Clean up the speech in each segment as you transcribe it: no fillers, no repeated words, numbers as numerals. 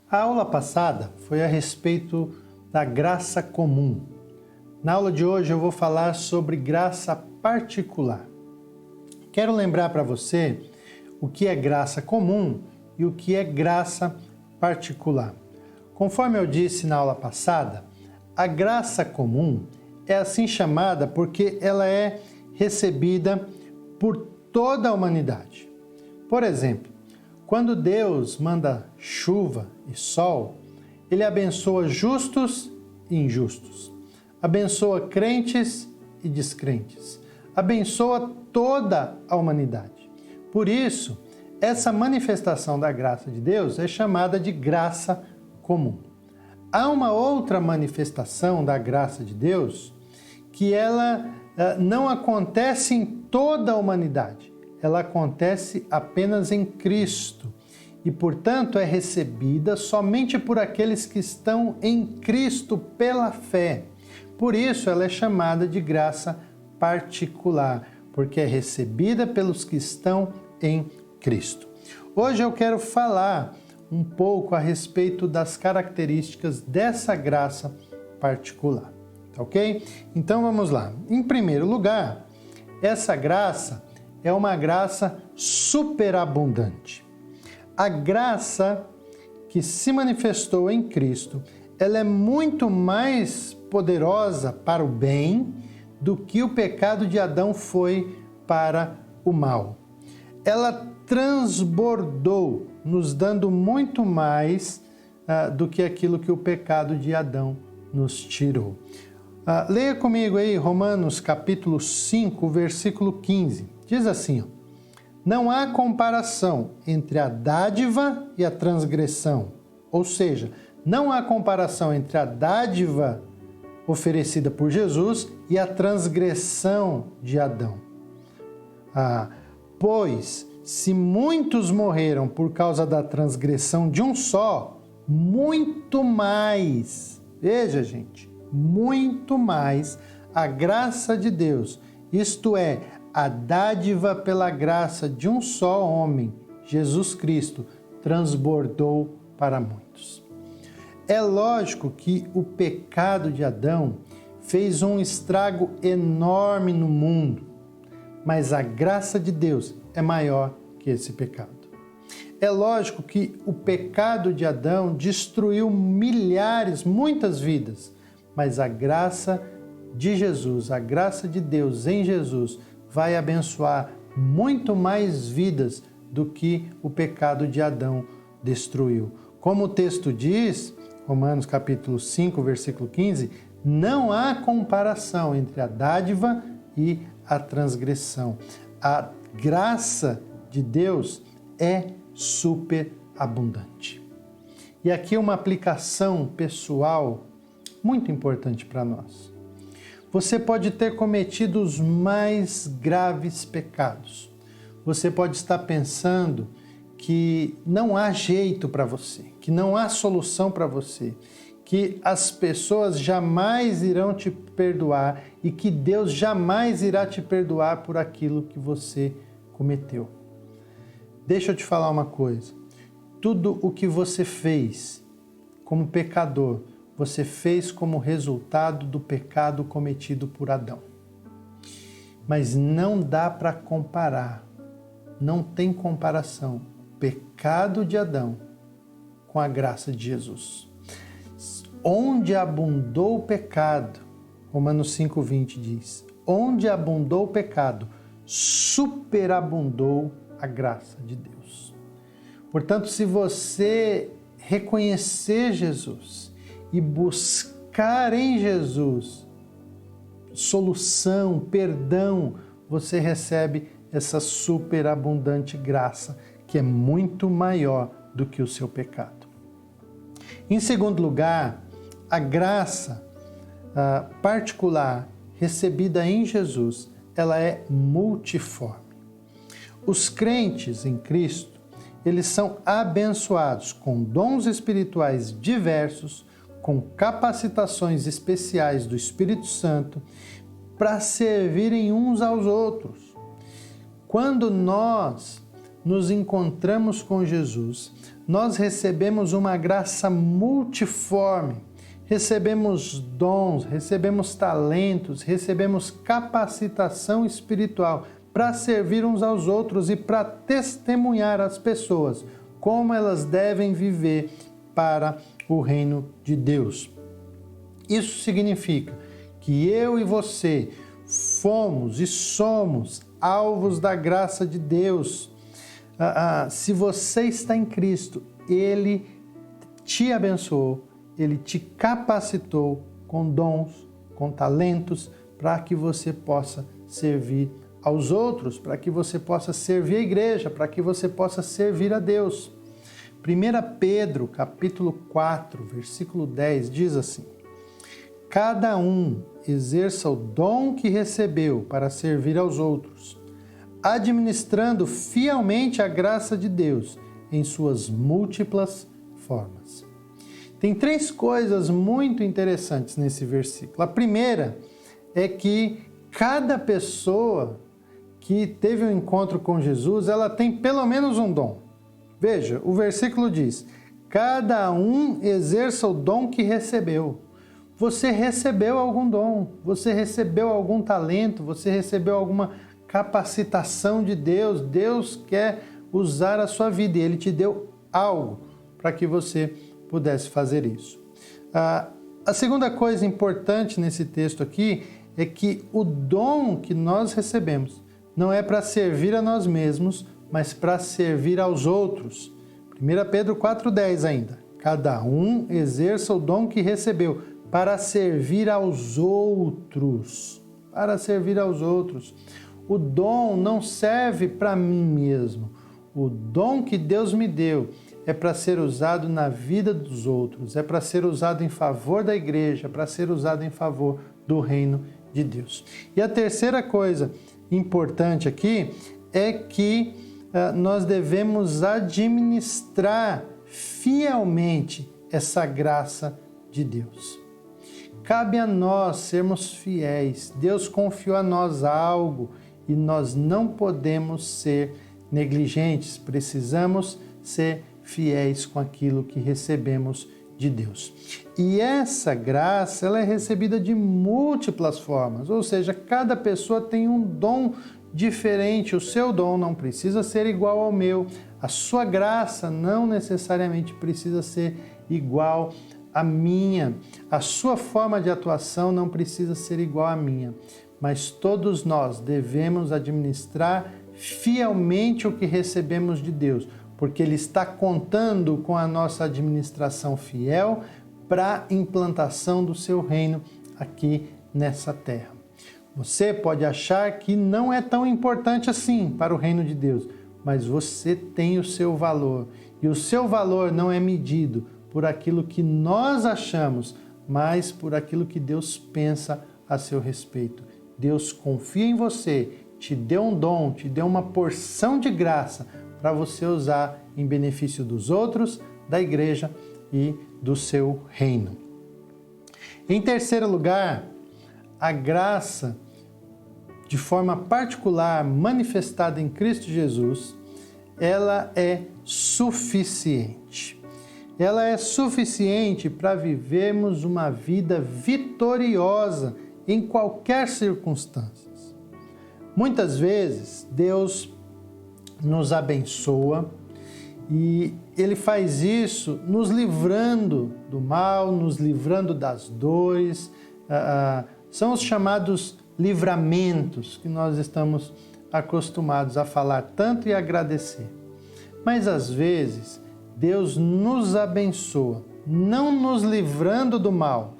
A aula passada foi a respeito da graça comum. Na aula de hoje eu vou falar sobre graça particular. Quero lembrar para você o que é graça comum e o que é graça particular. Conforme eu disse na aula passada, a graça comum é assim chamada porque ela é recebida por toda a humanidade. Por exemplo, quando Deus manda chuva e sol, Ele abençoa justos e injustos, abençoa crentes e descrentes, abençoa toda a humanidade. Por isso, essa manifestação da graça de Deus é chamada de graça comum. Há uma outra manifestação da graça de Deus que ela não acontece em toda a humanidade, ela acontece apenas em Cristo e, portanto, é recebida somente por aqueles que estão em Cristo pela fé. Por isso, ela é chamada de graça particular, porque é recebida pelos que estão em Cristo. Hoje eu quero falar um pouco a respeito das características dessa graça particular, tá ok? Então vamos lá. Em primeiro lugar, essa graça é uma graça superabundante. A graça que se manifestou em Cristo, ela é muito mais poderosa para o bem do que o pecado de Adão foi para o mal. Ela transbordou, nos dando muito mais do que aquilo que o pecado de Adão nos tirou. Leia comigo aí Romanos capítulo 5, versículo 15. Diz assim, ó, não há comparação entre a dádiva e a transgressão. Ou seja, não há comparação entre a dádiva oferecida por Jesus e a transgressão de Adão. Pois, se muitos morreram por causa da transgressão de um só, muito mais, veja gente, muito mais a graça de Deus, isto é, a dádiva pela graça de um só homem, Jesus Cristo, transbordou para muitos. É lógico que o pecado de Adão fez um estrago enorme no mundo, mas a graça de Deus é maior que esse pecado. É lógico que o pecado de Adão destruiu milhares, muitas vidas, mas a graça de Jesus, a graça de Deus em Jesus, vai abençoar muito mais vidas do que o pecado de Adão destruiu. Como o texto diz, Romanos capítulo 5, versículo 15, não há comparação entre a dádiva e a transgressão. A graça de Deus é superabundante. E aqui uma aplicação pessoal muito importante para nós. Você pode ter cometido os mais graves pecados. Você pode estar pensando que não há jeito para você, que não há solução para você, que as pessoas jamais irão te perdoar e que Deus jamais irá te perdoar por aquilo que você cometeu. Deixa eu te falar uma coisa. Tudo o que você fez como pecador, você fez como resultado do pecado cometido por Adão. Mas não dá para comparar, não tem comparação, o pecado de Adão com a graça de Jesus. Onde abundou o pecado, Romanos 5,20 diz, onde abundou o pecado, superabundou a graça de Deus. Portanto, se você reconhecer Jesus e buscar em Jesus solução, perdão, você recebe essa superabundante graça que é muito maior do que o seu pecado. Em segundo lugar, a graça particular recebida em Jesus, ela é multiforme. Os crentes em Cristo, eles são abençoados com dons espirituais diversos, com capacitações especiais do Espírito Santo, para servirem uns aos outros. Quando nós nos encontramos com Jesus, nós recebemos uma graça multiforme. Recebemos dons, recebemos talentos, recebemos capacitação espiritual para servir uns aos outros e para testemunhar às pessoas como elas devem viver para o reino de Deus. Isso significa que eu e você fomos e somos alvos da graça de Deus. Se você está em Cristo, Ele te abençoou, Ele te capacitou com dons, com talentos, para que você possa servir aos outros, para que você possa servir a igreja, para que você possa servir a Deus. 1 Pedro, capítulo 4, versículo 10, diz assim: cada um exerça o dom que recebeu para servir aos outros, administrando fielmente a graça de Deus em suas múltiplas formas. Tem 3 coisas muito interessantes nesse versículo. A primeira é que cada pessoa que teve um encontro com Jesus, ela tem pelo menos um dom. Veja, o versículo diz: cada um exerça o dom que recebeu. Você recebeu algum dom, você recebeu algum talento, você recebeu alguma capacitação de Deus. Deus quer usar a sua vida e Ele te deu algo para que você pudesse fazer isso. A segunda coisa importante nesse texto aqui é que o dom que nós recebemos não é para servir a nós mesmos, mas para servir aos outros. 1 Pedro 4,10 ainda. Cada um exerça o dom que recebeu para servir aos outros. Para servir aos outros. O dom não serve para mim mesmo. O dom que Deus me deu é para ser usado na vida dos outros, é para ser usado em favor da igreja, para ser usado em favor do reino de Deus. E a terceira coisa importante aqui é que nós devemos administrar fielmente essa graça de Deus. Cabe a nós sermos fiéis. Deus confiou a nós algo e nós não podemos ser negligentes. Precisamos ser fiéis com aquilo que recebemos de Deus. E essa graça, ela é recebida de múltiplas formas, ou seja, cada pessoa tem um dom diferente. O seu dom não precisa ser igual ao meu, a sua graça não necessariamente precisa ser igual à minha, a sua forma de atuação não precisa ser igual à minha, mas todos nós devemos administrar fielmente o que recebemos de Deus, porque Ele está contando com a nossa administração fiel para a implantação do seu reino aqui nessa terra. Você pode achar que não é tão importante assim para o reino de Deus, mas você tem o seu valor. E o seu valor não é medido por aquilo que nós achamos, mas por aquilo que Deus pensa a seu respeito. Deus confia em você, te deu um dom, te deu uma porção de graça para você usar em benefício dos outros, da igreja e do seu reino. Em terceiro lugar, a graça, de forma particular, manifestada em Cristo Jesus, ela é suficiente. Ela é suficiente para vivermos uma vida vitoriosa em qualquer circunstância. Muitas vezes, Deus nos abençoa e Ele faz isso nos livrando do mal, nos livrando das dores. São os chamados livramentos que nós estamos acostumados a falar tanto e agradecer. Mas às vezes Deus nos abençoa, não nos livrando do mal,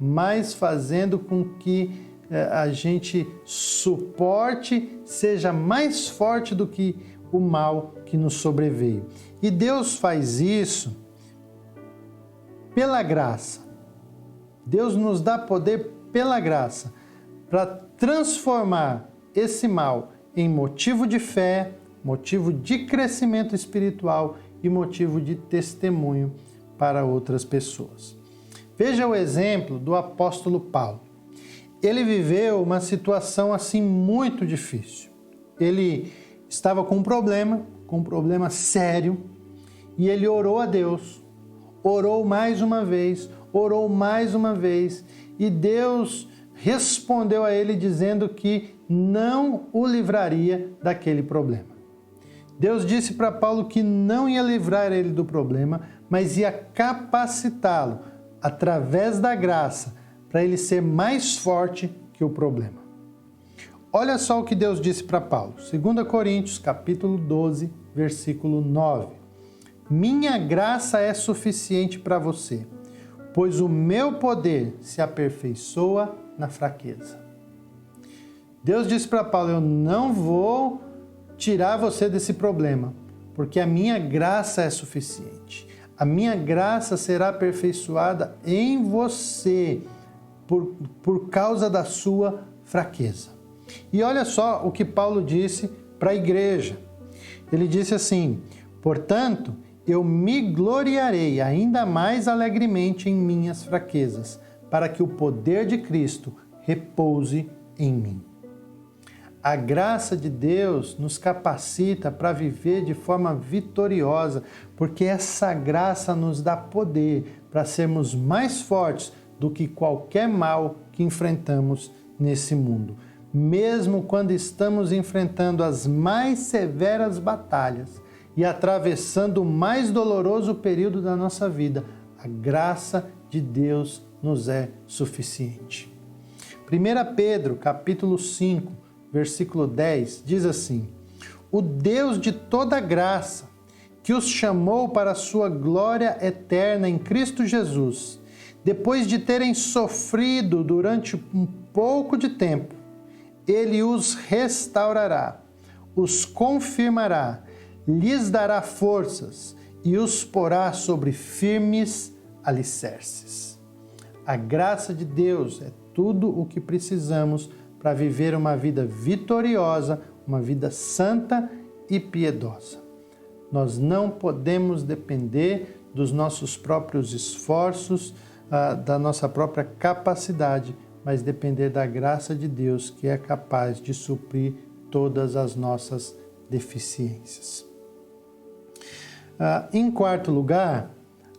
mas fazendo com que a gente suporte, seja mais forte do que o mal que nos sobreveio. E Deus faz isso pela graça. Deus nos dá poder pela graça para transformar esse mal em motivo de fé, motivo de crescimento espiritual e motivo de testemunho para outras pessoas. Veja o exemplo do apóstolo Paulo. Ele viveu uma situação assim muito difícil. Ele estava com um problema sério, E ele orou a Deus, orou mais uma vez, e Deus respondeu a ele dizendo que não o livraria daquele problema. Deus disse para Paulo que não ia livrar ele do problema, mas ia capacitá-lo através da graça para ele ser mais forte que o problema. Olha só o que Deus disse para Paulo, 2 Coríntios, capítulo 12, versículo 9. Minha graça é suficiente para você, pois o meu poder se aperfeiçoa na fraqueza. Deus disse para Paulo, eu não vou tirar você desse problema, porque a minha graça é suficiente. A minha graça será aperfeiçoada em você por causa da sua fraqueza. E olha só o que Paulo disse para a igreja. Ele disse assim, portanto, eu me gloriarei ainda mais alegremente em minhas fraquezas, para que o poder de Cristo repouse em mim. A graça de Deus nos capacita para viver de forma vitoriosa, porque essa graça nos dá poder para sermos mais fortes do que qualquer mal que enfrentamos nesse mundo. Mesmo quando estamos enfrentando as mais severas batalhas e atravessando o mais doloroso período da nossa vida, a graça de Deus nos é suficiente. 1 Pedro, capítulo 5, versículo 10, diz assim, o Deus de toda graça, que os chamou para a sua glória eterna em Cristo Jesus, depois de terem sofrido durante um pouco de tempo, Ele os restaurará, os confirmará, lhes dará forças e os porá sobre firmes alicerces. A graça de Deus é tudo o que precisamos para viver uma vida vitoriosa, uma vida santa e piedosa. Nós não podemos depender dos nossos próprios esforços, da nossa própria capacidade, mas depender da graça de Deus, que é capaz de suprir todas as nossas deficiências. Em quarto lugar,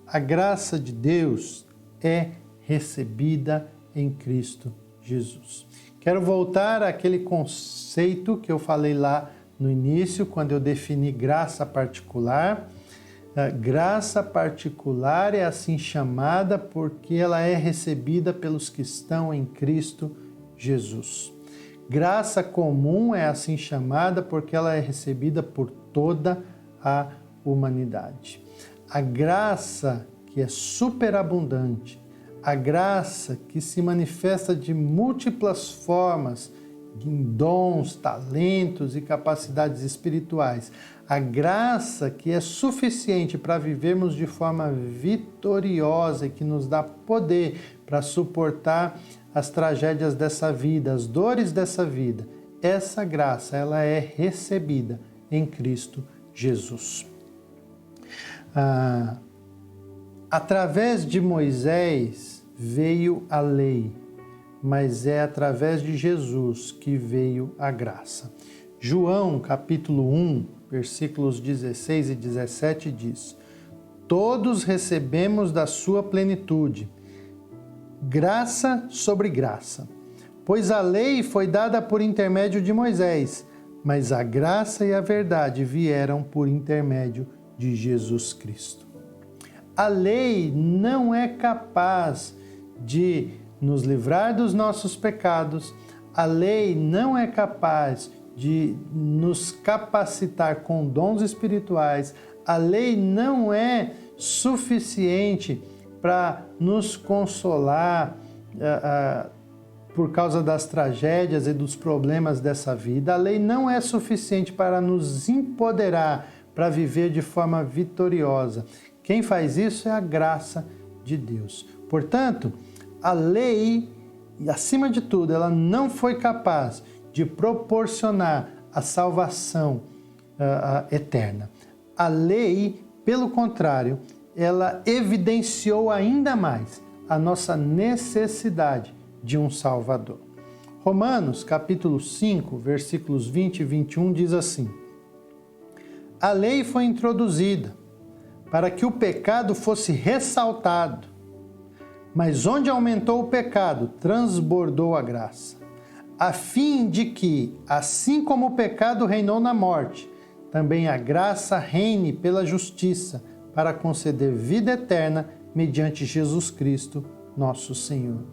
a graça de Deus é recebida em Cristo Jesus. Quero voltar àquele conceito que eu falei lá no início, quando eu defini graça particular. Graça particular é assim chamada porque ela é recebida pelos que estão em Cristo Jesus. Graça comum é assim chamada porque ela é recebida por toda a humanidade. A graça que é superabundante, a graça que se manifesta de múltiplas formas, em dons, talentos e capacidades espirituais. A graça que é suficiente para vivermos de forma vitoriosa e que nos dá poder para suportar as tragédias dessa vida, as dores dessa vida. Essa graça, ela é recebida em Cristo Jesus. Através de Moisés veio a lei, mas é através de Jesus que veio a graça. João, capítulo 1, versículos 16 e 17 diz: todos recebemos da sua plenitude, graça sobre graça. Pois a lei foi dada por intermédio de Moisés, mas a graça e a verdade vieram por intermédio de Jesus Cristo. A lei não é capaz de nos livrar dos nossos pecados, a lei não é capaz de nos capacitar com dons espirituais, a lei não é suficiente para nos consolar por causa das tragédias e dos problemas dessa vida, a lei não é suficiente para nos empoderar para viver de forma vitoriosa. Quem faz isso é a graça de Deus. Portanto, a lei, acima de tudo, ela não foi capaz de proporcionar a salvação eterna. A lei, pelo contrário, ela evidenciou ainda mais a nossa necessidade de um Salvador. Romanos, capítulo 5, versículos 20 e 21 diz assim: a lei foi introduzida para que o pecado fosse ressaltado. Mas onde aumentou o pecado, transbordou a graça, a fim de que, assim como o pecado reinou na morte, também a graça reine pela justiça, para conceder vida eterna mediante Jesus Cristo, nosso Senhor.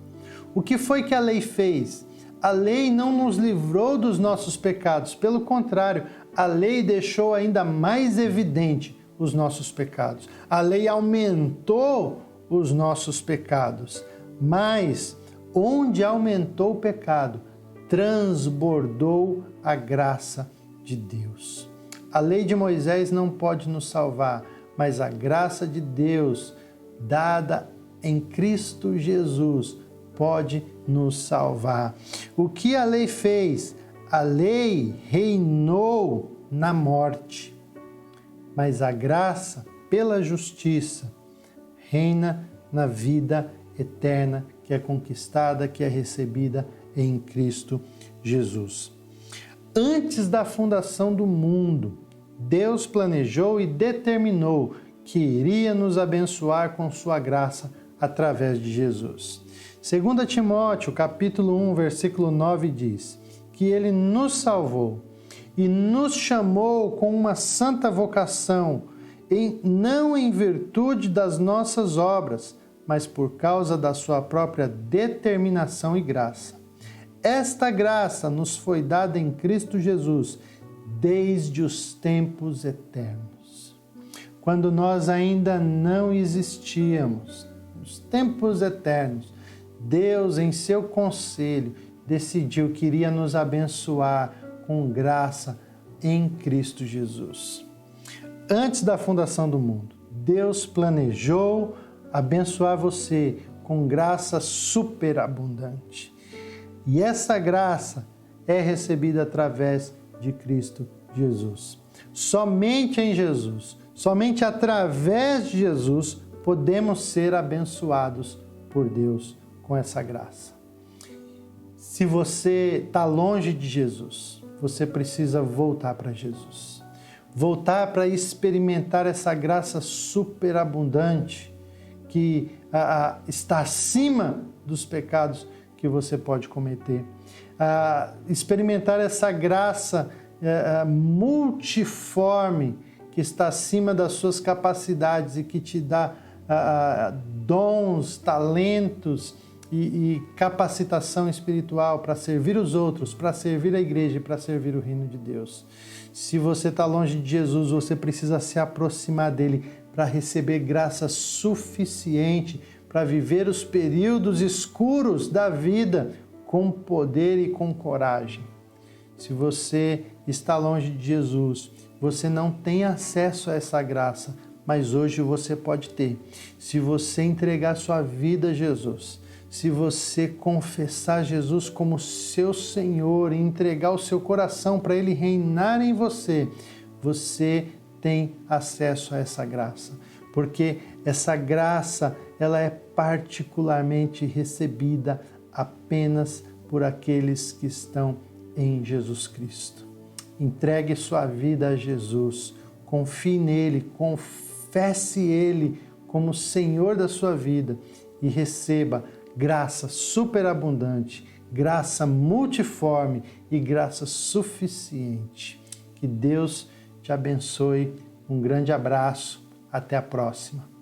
O que foi que a lei fez? A lei não nos livrou dos nossos pecados, pelo contrário, a lei deixou ainda mais evidente os nossos pecados. A lei aumentou os nossos pecados, mas onde aumentou o pecado, transbordou a graça de Deus. A lei de Moisés não pode nos salvar, mas a graça de Deus, dada em Cristo Jesus, pode nos salvar. O que a lei fez? A lei reinou na morte, mas a graça, pela justiça, reina na vida eterna, que é conquistada, que é recebida em Cristo Jesus. Antes da fundação do mundo, Deus planejou e determinou que iria nos abençoar com sua graça através de Jesus. 2 Timóteo, capítulo 1, versículo 9 diz que ele nos salvou e nos chamou com uma santa vocação, não em virtude das nossas obras, mas por causa da sua própria determinação e graça. Esta graça nos foi dada em Cristo Jesus desde os tempos eternos. Quando nós ainda não existíamos, nos tempos eternos, Deus, em seu conselho, decidiu que iria nos abençoar com graça em Cristo Jesus. Antes da fundação do mundo, Deus planejou abençoar você com graça superabundante. E essa graça é recebida através de Cristo Jesus. Somente em Jesus, somente através de Jesus, podemos ser abençoados por Deus com essa graça. Se você está longe de Jesus, você precisa voltar para Jesus. Voltar para experimentar essa graça superabundante que está acima dos pecados que você pode cometer. Experimentar essa graça multiforme que está acima das suas capacidades e que te dá dons, talentos e capacitação espiritual para servir os outros, para servir a igreja e para servir o reino de Deus. Se você está longe de Jesus, você precisa se aproximar dele para receber graça suficiente para viver os períodos escuros da vida com poder e com coragem. Se você está longe de Jesus, você não tem acesso a essa graça, mas hoje você pode ter. Se você entregar sua vida a Jesus, se você confessar Jesus como seu Senhor e entregar o seu coração para Ele reinar em você, você tem acesso a essa graça. Porque essa graça, ela é particularmente recebida apenas por aqueles que estão em Jesus Cristo. Entregue sua vida a Jesus, confie nele, confesse Ele como Senhor da sua vida e receba graça superabundante, graça multiforme e graça suficiente. Que Deus te abençoe. Um grande abraço. Até a próxima.